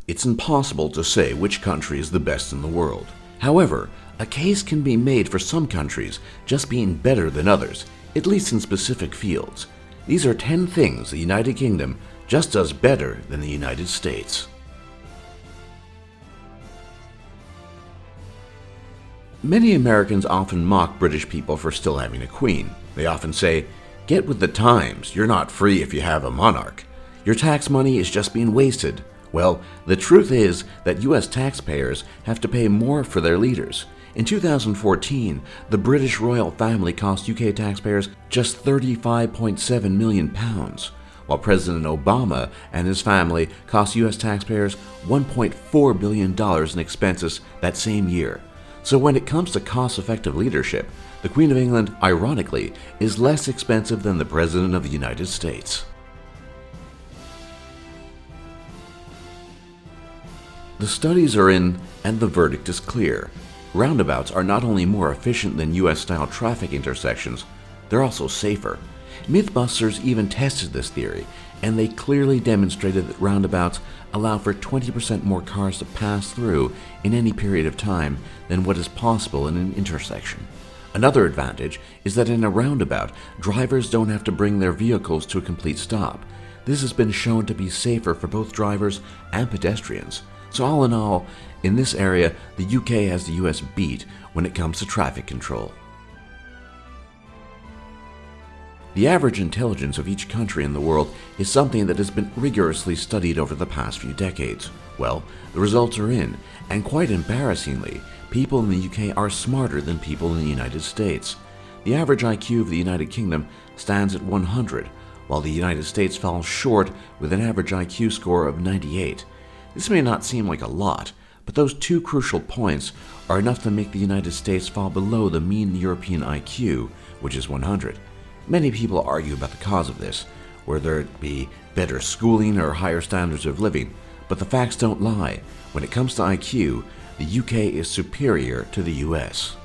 It's impossible to say which country is the best in the world. However, a case can be made for some countries just being better than others, at least in specific fields. These are 10 things the United Kingdom just does better than the United States. Many Americans often mock British people for still having a queen. They often say, "Get with the times, you're not free if you have a monarch. Your tax money is just being wasted." Well, the truth is that US taxpayers have to pay more for their leaders. In 2014, the British royal family cost UK taxpayers just £35.7 million, while President Obama and his family cost US taxpayers $1.4 billion in expenses that same year. So when it comes to cost-effective leadership, the Queen of England, ironically, is less expensive than the President of the United States. The studies are in, and the verdict is clear. Roundabouts are not only more efficient than US-style traffic intersections, they're also safer. Mythbusters even tested this theory, and they clearly demonstrated that roundabouts allow for 20% more cars to pass through in any period of time than what is possible in an intersection. Another advantage is that in a roundabout, drivers don't have to bring their vehicles to a complete stop. This has been shown to be safer for both drivers and pedestrians. So all in all, in this area, the UK has the US beat when it comes to traffic control. The average intelligence of each country in the world is something that has been rigorously studied over the past few decades. Well, the results are in, and quite embarrassingly, people in the UK are smarter than people in the United States. The average IQ of the United Kingdom stands at 100, while the United States falls short with an average IQ score of 98. This may not seem like a lot, but those two crucial points are enough to make the United States fall below the mean European IQ, which is 100. Many people argue about the cause of this, whether it be better schooling or higher standards of living, but the facts don't lie. When it comes to IQ, the UK is superior to the US.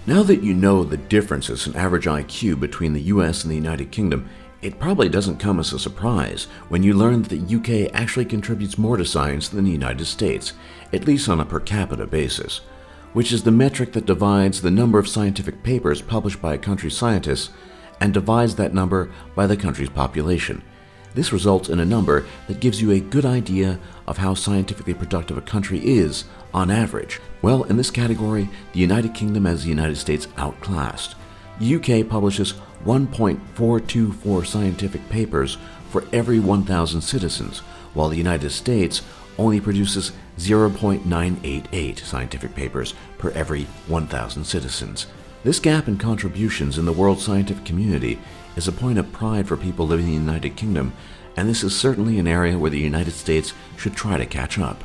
Now that you know the differences in average IQ between the US and the United Kingdom, it probably doesn't come as a surprise when you learn that the UK actually contributes more to science than the United States, at least on a per capita basis, which is the metric that divides the number of scientific papers published by a country's scientists and divides that number by the country's population. This results in a number that gives you a good idea of how scientifically productive a country is on average. Well, in this category, the United Kingdom has the United States outclassed. The UK publishes 1.424 scientific papers for every 1,000 citizens, while the United States only produces 0.988 scientific papers per every 1,000 citizens. This gap in contributions in the world scientific community is a point of pride for people living in the United Kingdom, and this is certainly an area where the United States should try to catch up.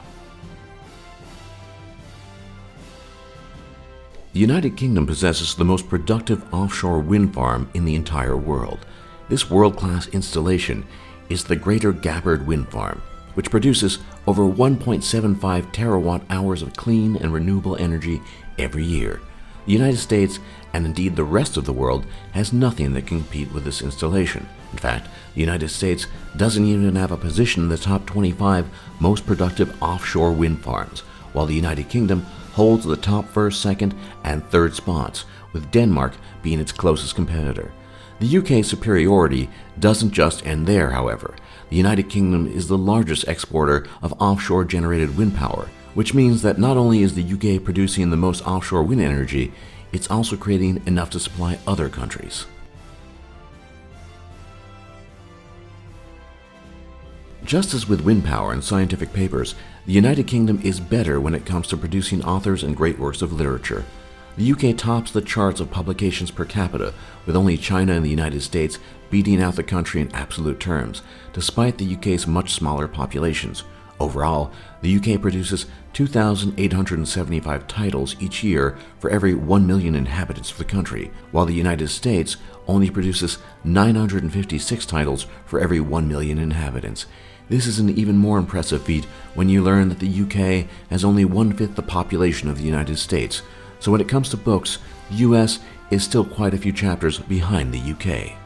The United Kingdom possesses the most productive offshore wind farm in the entire world. This world-class installation is the Greater Gabbard Wind Farm, which produces over 1.75 terawatt-hours of clean and renewable energy every year. The United States, and indeed the rest of the world, has nothing that can compete with this installation. In fact, the United States doesn't even have a position in the top 25 most productive offshore wind farms, while the United Kingdom holds the top first, second, and third spots, with Denmark being its closest competitor. The UK's superiority doesn't just end there, however. The United Kingdom is the largest exporter of offshore-generated wind power, which means that not only is the UK producing the most offshore wind energy, it's also creating enough to supply other countries. Just as with wind power and scientific papers, the United Kingdom is better when it comes to producing authors and great works of literature. The UK tops the charts of publications per capita, with only China and the United States beating out the country in absolute terms, despite the UK's much smaller populations. Overall, the UK produces 2,875 titles each year for every 1 million inhabitants of the country, while the United States only produces 956 titles for every 1 million inhabitants. This is an even more impressive feat when you learn that the UK has only 1/5 the population of the United States. So when it comes to books, the US is still quite a few chapters behind the UK.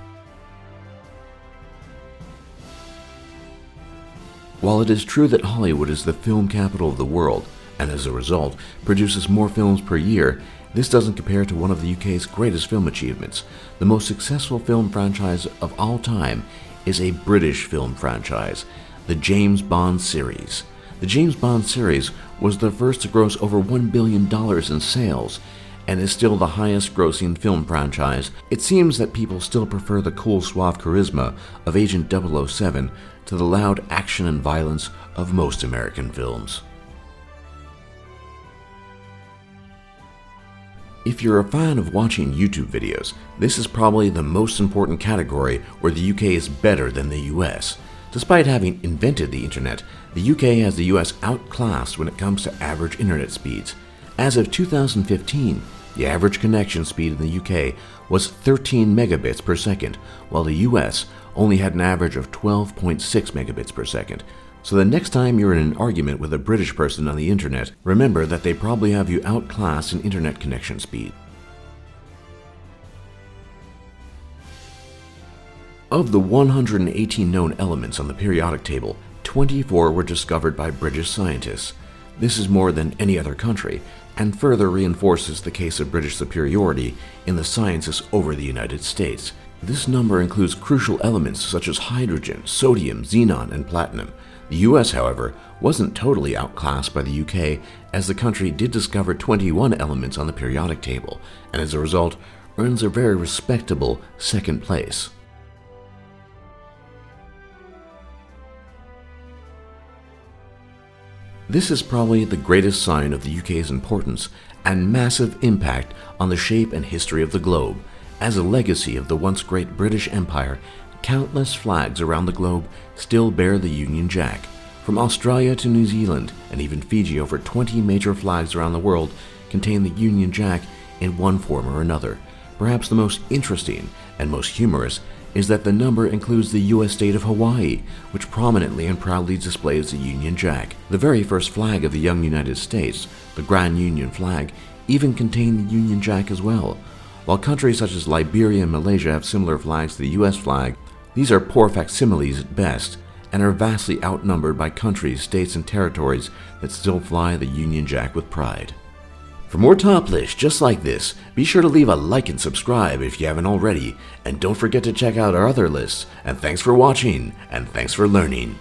While it is true that Hollywood is the film capital of the world, and as a result produces more films per year, this doesn't compare to one of the UK's greatest film achievements. The most successful film franchise of all time is a British film franchise, the James Bond series. The James Bond series was the first to gross over $1 billion in sales, and is still the highest grossing film franchise. It seems that people still prefer the cool, suave charisma of Agent 007 to the loud action and violence of most American films. If you're a fan of watching YouTube videos, this is probably the most important category where the UK is better than the US. Despite having invented the internet, the UK has the US outclassed when it comes to average internet speeds. As of 2015, the average connection speed in the UK was 13 megabits per second, while the US only had an average of 12.6 megabits per second. So the next time you're in an argument with a British person on the internet, remember that they probably have you outclassed in internet connection speed. Of the 118 known elements on the periodic table, 24 were discovered by British scientists. This is more than any other country, and further reinforces the case of British superiority in the sciences over the United States. This number includes crucial elements such as hydrogen, sodium, xenon, and platinum. The US, however, wasn't totally outclassed by the UK, as the country did discover 21 elements on the periodic table, and as a result, earns a very respectable second place. This is probably the greatest sign of the UK's importance and massive impact on the shape and history of the globe. As a legacy of the once great British Empire, countless flags around the globe still bear the Union Jack. From Australia to New Zealand and even Fiji, over 20 major flags around the world contain the Union Jack in one form or another. Perhaps the most interesting and most humorous is that the number includes the U.S. state of Hawaii, which prominently and proudly displays the Union Jack. The very first flag of the young United States, the Grand Union flag, even contained the Union Jack as well. While countries such as Liberia and Malaysia have similar flags to the U.S. flag, these are poor facsimiles at best, and are vastly outnumbered by countries, states, and territories that still fly the Union Jack with pride. For more top lists just like this, be sure to leave a like and subscribe if you haven't already, and don't forget to check out our other lists. And thanks for watching, and thanks for learning.